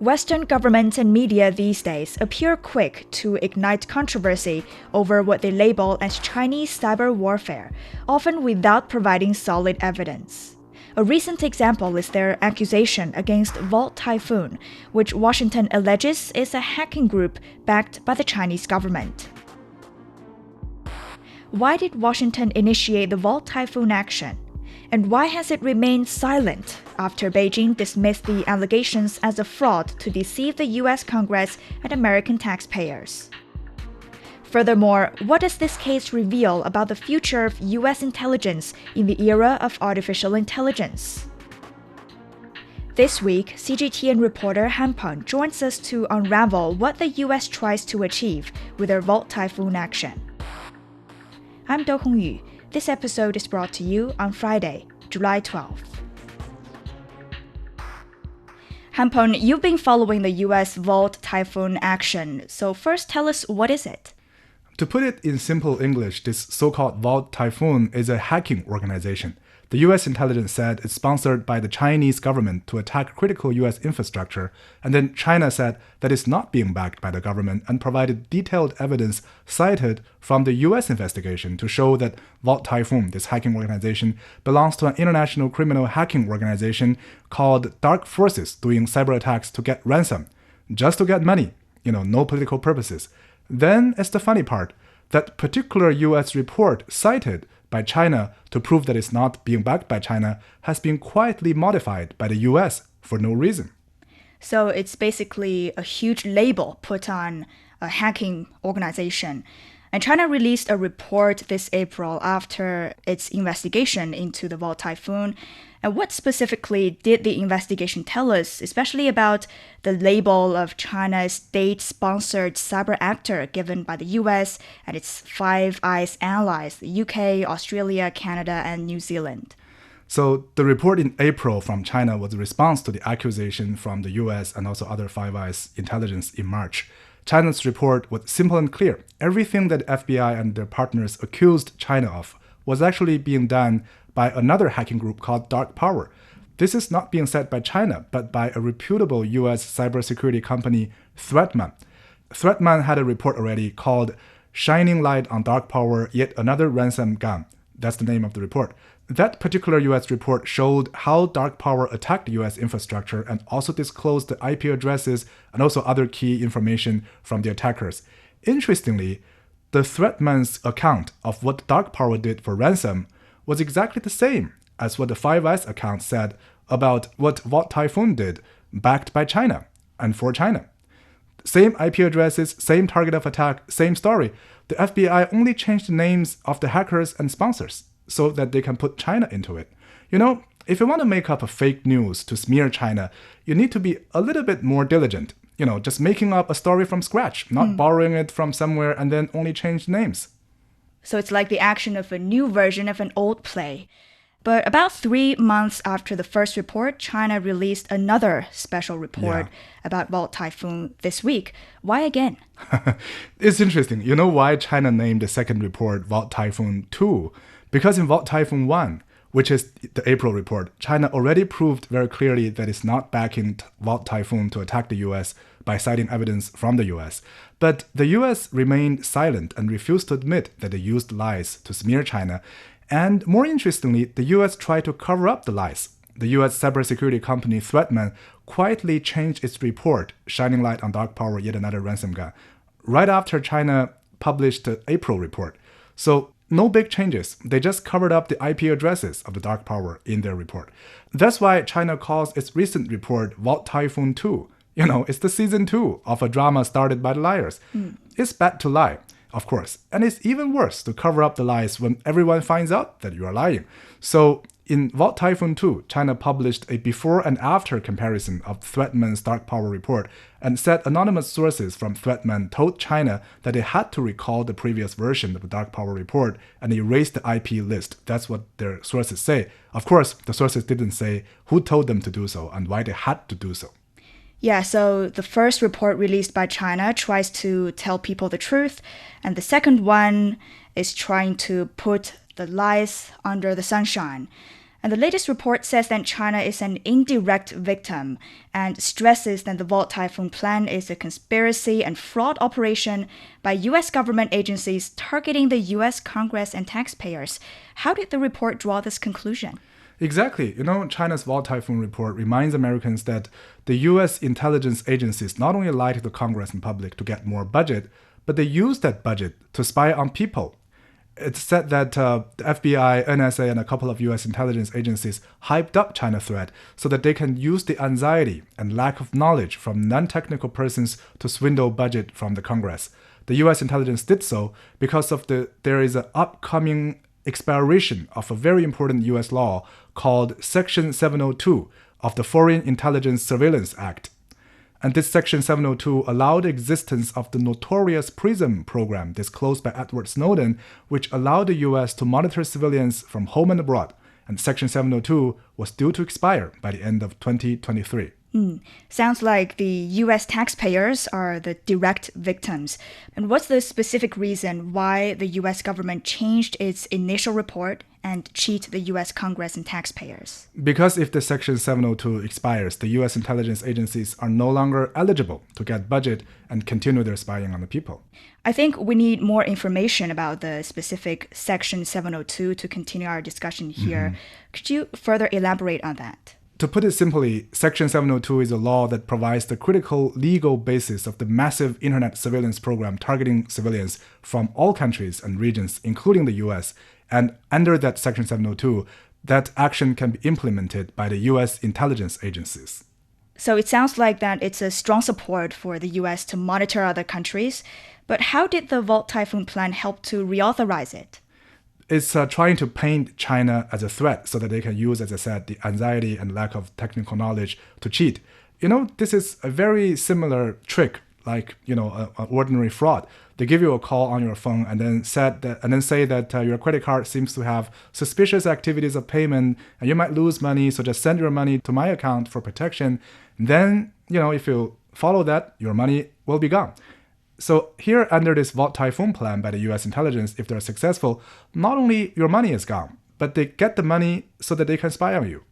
Western governments and media these days appear quick to ignite controversy over what they label as Chinese cyber warfare, often without providing solid evidence. A recent example is their accusation against Volt Typhoon, which Washington alleges is a hacking group backed by the Chinese government. Why did Washington initiate the Volt Typhoon action? And why has it remained silent after Beijing dismissed the allegations as a fraud to deceive the US Congress and American taxpayers? Furthermore, what does this case reveal about the future of US intelligence in the era of artificial intelligence? This week, CGTN reporter Han Peng joins us to unravel what the US tries to achieve with their Volt Typhoon action. I'm Do Hongyu. This episode is brought to you on Friday, July 12th. Han Peng, you've been following the US Volt Typhoon action, so first tell us what is it? To put it in simple English, this so-called Volt Typhoon is a hacking organization. The US intelligence said it's sponsored by the Chinese government to attack critical US infrastructure, and then China said that it's not being backed by the government and provided detailed evidence cited from the US investigation to show that Volt Typhoon, this hacking organization, belongs to an international criminal hacking organization called Dark Forces doing cyber attacks to get ransom, just to get money, no political purposes. Then it's the funny part. That particular US report cited by China to prove that it's not being backed by China has been quietly modified by the US for no reason. So it's basically a huge label put on a hacking organization. And China released a report this April after its investigation into the Volt Typhoon. And what specifically did the investigation tell us, especially about the label of China's state-sponsored cyber actor given by the US and its Five Eyes allies, the UK, Australia, Canada, and New Zealand? So the report in April from China was a response to the accusation from the US and also other Five Eyes intelligence in March. China's report was simple and clear. Everything that FBI and their partners accused China of was actually being done by another hacking group called Dark Power. This is not being said by China, but by a reputable US cybersecurity company, Threatman. Threatman had a report already called Shining Light on Dark Power, Yet Another Ransom Gun. That's the name of the report. That particular US report showed how Dark Power attacked US infrastructure and also disclosed the IP addresses and also other key information from the attackers. Interestingly, the Threatman's account of what Dark Power did for ransom was exactly the same as what the Five Eyes account said about what Volt Typhoon did, backed by China and for China. Same IP addresses, same target of attack, same story. The FBI only changed the names of the hackers and sponsors so that they can put China into it. If you want to make up a fake news to smear China, you need to be a little bit more diligent. Just making up a story from scratch, not borrowing it from somewhere and then only change names. So it's like the action of a new version of an old play. But about 3 months after the first report, China released another special report about Volt Typhoon this week. Why again? It's interesting. You know why China named the second report Volt Typhoon 2? Because in Volt Typhoon 1, which is the April report, China already proved very clearly that it's not backing Volt Typhoon to attack the US by citing evidence from the US. But the US remained silent and refused to admit that they used lies to smear China. And more interestingly, the US tried to cover up the lies. The US cybersecurity company Threatman quietly changed its report, Shining Light on Dark Power, Yet Another Ransom Gun, right after China published the April report. So no big changes. They just covered up the IP addresses of the Dark Power in their report. That's why China calls its recent report Volt Typhoon 2. It's the season 2 of a drama started by the liars. It's bad to lie, of course. And it's even worse to cover up the lies when everyone finds out that you are lying. So in Volt Typhoon 2, China published a before and after comparison of Threatman's Dark Power report and said anonymous sources from Threatman told China that they had to recall the previous version of the Dark Power report and erase the IP list. That's what their sources say. Of course, the sources didn't say who told them to do so and why they had to do so. Yeah, so the first report released by China tries to tell people the truth, and the second one is trying to put the lies under the sunshine. And the latest report says that China is an indirect victim and stresses that the Volt Typhoon plan is a conspiracy and fraud operation by U.S. government agencies targeting the U.S. Congress and taxpayers. How did the report draw this conclusion? Exactly. China's Volt Typhoon report reminds Americans that the U.S. intelligence agencies not only lie to the Congress and public to get more budget, but they use that budget to spy on people. It's said that the FBI, NSA, and a couple of U.S. intelligence agencies hyped up China's threat so that they can use the anxiety and lack of knowledge from non-technical persons to swindle budget from the Congress. The U.S. intelligence did so because there is an upcoming expiration of a very important U.S. law called Section 702 of the Foreign Intelligence Surveillance Act. And this Section 702 allowed the existence of the notorious PRISM program disclosed by Edward Snowden, which allowed the U.S. to monitor civilians from home and abroad. And Section 702 was due to expire by the end of 2023. Sounds like the U.S. taxpayers are the direct victims. And what's the specific reason why the U.S. government changed its initial report and cheat the U.S. Congress and taxpayers? Because if the Section 702 expires, the U.S. intelligence agencies are no longer eligible to get budget and continue their spying on the people. I think we need more information about the specific Section 702 to continue our discussion here. Could you further elaborate on that? To put it simply, Section 702 is a law that provides the critical legal basis of the massive internet surveillance program targeting civilians from all countries and regions, including the U.S. And under that Section 702, that action can be implemented by the U.S. intelligence agencies. So it sounds like that it's a strong support for the U.S. to monitor other countries. But how did the Volt Typhoon plan help to reauthorize it? It's trying to paint China as a threat so that they can use, as I said, the anxiety and lack of technical knowledge to cheat. This is a very similar trick, like, an ordinary fraud. They give you a call on your phone and then say that your credit card seems to have suspicious activities of payment and you might lose money, so just send your money to my account for protection. Then, if you follow that, your money will be gone. So here, under this Volt Typhoon plan by the U.S. intelligence, if they're successful, not only your money is gone, but they get the money so that they can spy on you.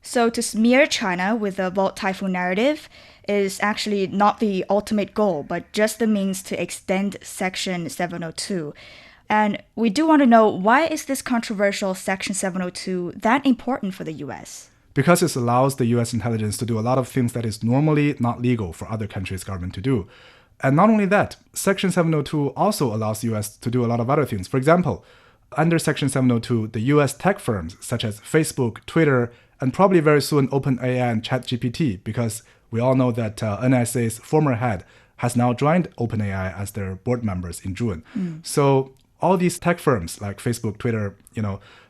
So to smear China with the Volt Typhoon narrative is actually not the ultimate goal, but just the means to extend Section 702. And we do want to know, why is this controversial Section 702 that important for the U.S.? Because it allows the U.S. intelligence to do a lot of things that is normally not legal for other countries' government to do. And not only that, Section 702 also allows the U.S. to do a lot of other things. For example, under Section 702, the U.S. tech firms such as Facebook, Twitter, and probably very soon OpenAI and ChatGPT, because we all know that NSA's former head has now joined OpenAI as their board members in June. So all these tech firms like Facebook, Twitter,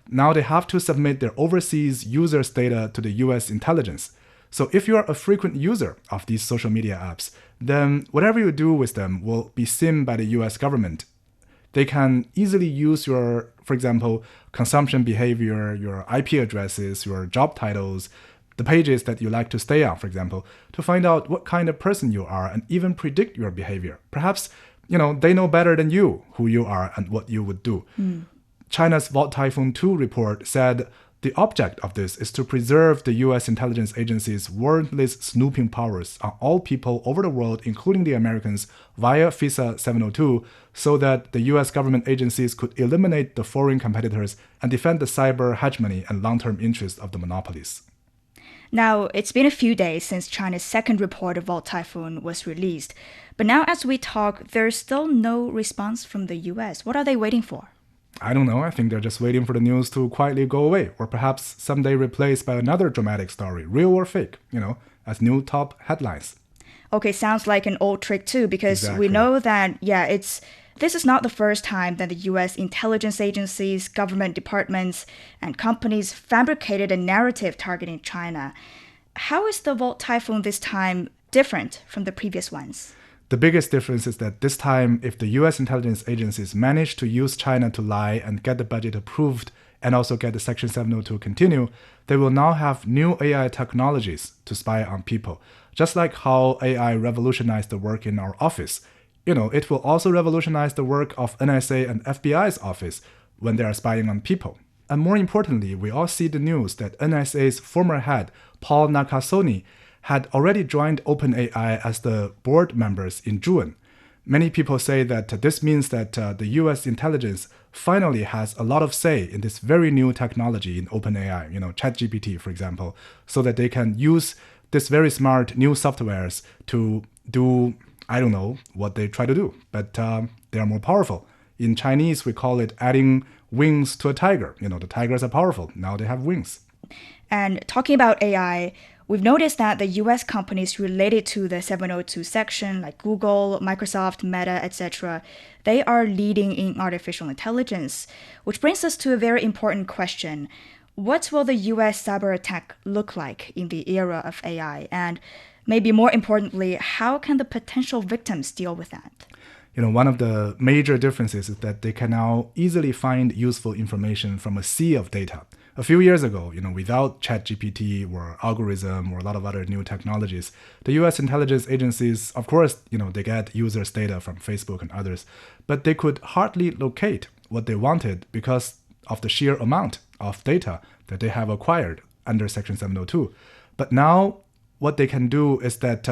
now they have to submit their overseas users' data to the U.S. intelligence. So if you're a frequent user of these social media apps, then whatever you do with them will be seen by the US government. They can easily use your, for example, consumption behavior, your IP addresses, your job titles, the pages that you like to stay on, for example, to find out what kind of person you are and even predict your behavior. Perhaps, they know better than you who you are and what you would do. China's Volt Typhoon 2 report said the object of this is to preserve the U.S. intelligence agency's warrantless snooping powers on all people over the world, including the Americans, via FISA 702, so that the U.S. government agencies could eliminate the foreign competitors and defend the cyber hegemony and long-term interests of the monopolies. Now, it's been a few days since China's second report of Volt Typhoon was released. But now as we talk, there's still no response from the U.S. What are they waiting for? I don't know. I think they're just waiting for the news to quietly go away, or perhaps someday replaced by another dramatic story, real or fake, as new top headlines. Okay, sounds like an old trick too, because Exactly. We know that, this is not the first time that the U.S. intelligence agencies, government departments, and companies fabricated a narrative targeting China. How is the Volt Typhoon this time different from the previous ones? The biggest difference is that this time, if the U.S. intelligence agencies manage to use China to lie and get the budget approved and also get the Section 702 continue, they will now have new AI technologies to spy on people. Just like how AI revolutionized the work in our office, it will also revolutionize the work of NSA and FBI's office when they are spying on people. And more importantly, we all see the news that NSA's former head, Paul Nakasone, had already joined OpenAI as the board members in June. Many people say that this means that the US intelligence finally has a lot of say in this very new technology in OpenAI, ChatGPT, for example, so that they can use this very smart new softwares to do, I don't know, what they try to do, but they are more powerful. In Chinese, we call it adding wings to a tiger. The tigers are powerful. Now they have wings. And talking about AI, we've noticed that the US companies related to the 702 section, like Google, Microsoft, Meta, etc., they are leading in artificial intelligence, which brings us to a very important question. What will the US cyber attack look like in the era of AI? And maybe more importantly, how can the potential victims deal with that? One of the major differences is that they can now easily find useful information from a sea of data. A few years ago, without ChatGPT or algorithm or a lot of other new technologies, the US intelligence agencies, of course, they get users' data from Facebook and others, but they could hardly locate what they wanted because of the sheer amount of data that they have acquired under Section 702. But now what they can do is that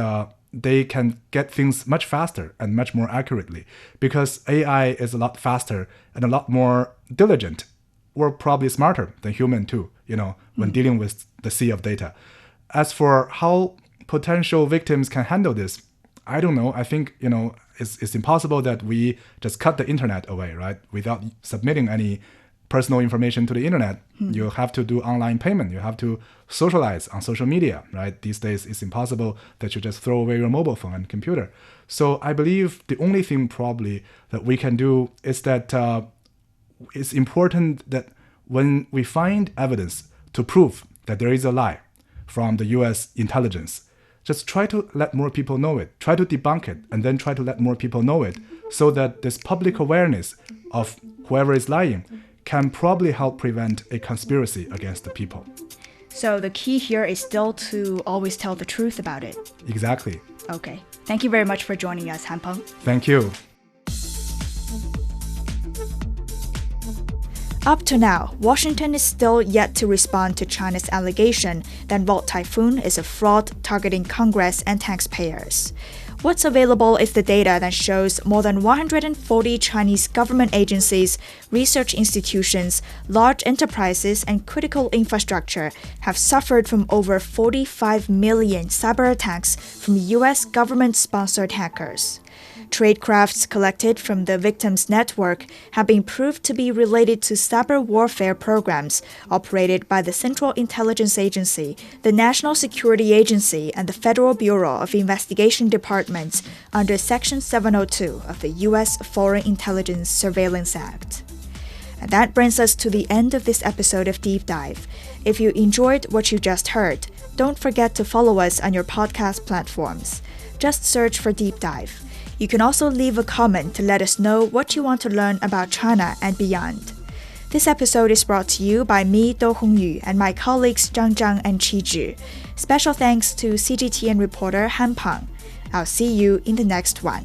they can get things much faster and much more accurately because AI is a lot faster and a lot more diligent, or probably smarter than human too, when dealing with the sea of data. As for how potential victims can handle this, I don't know. I think, it's impossible that we just cut the internet away, right? Without submitting any personal information to the internet. You have to do online payment. You have to socialize on social media, right? These days, it's impossible that you just throw away your mobile phone and computer. So I believe the only thing probably that we can do is that it's important that when we find evidence to prove that there is a lie from the US intelligence, just try to let more people know it. Try to debunk it, and then try to let more people know it, so that this public awareness of whoever is lying can probably help prevent a conspiracy against the people. So the key here is still to always tell the truth about it. Exactly. Okay. Thank you very much for joining us, Han Peng. Thank you. Up to now, Washington is still yet to respond to China's allegation that Volt Typhoon is a fraud targeting Congress and taxpayers. What's available is the data that shows more than 140 Chinese government agencies, research institutions, large enterprises, and critical infrastructure have suffered from over 45 million cyber attacks from US government-sponsored hackers. Tradecrafts collected from the victims' network have been proved to be related to cyber warfare programs operated by the Central Intelligence Agency, the National Security Agency, and the Federal Bureau of Investigation Departments under Section 702 of the U.S. Foreign Intelligence Surveillance Act. And that brings us to the end of this episode of Deep Dive. If you enjoyed what you just heard, don't forget to follow us on your podcast platforms. Just search for Deep Dive. You can also leave a comment to let us know what you want to learn about China and beyond. This episode is brought to you by me, Do Hongyu, and my colleagues Zhang Zhang and Qi Zhi. Special thanks to CGTN reporter Han Peng. I'll see you in the next one.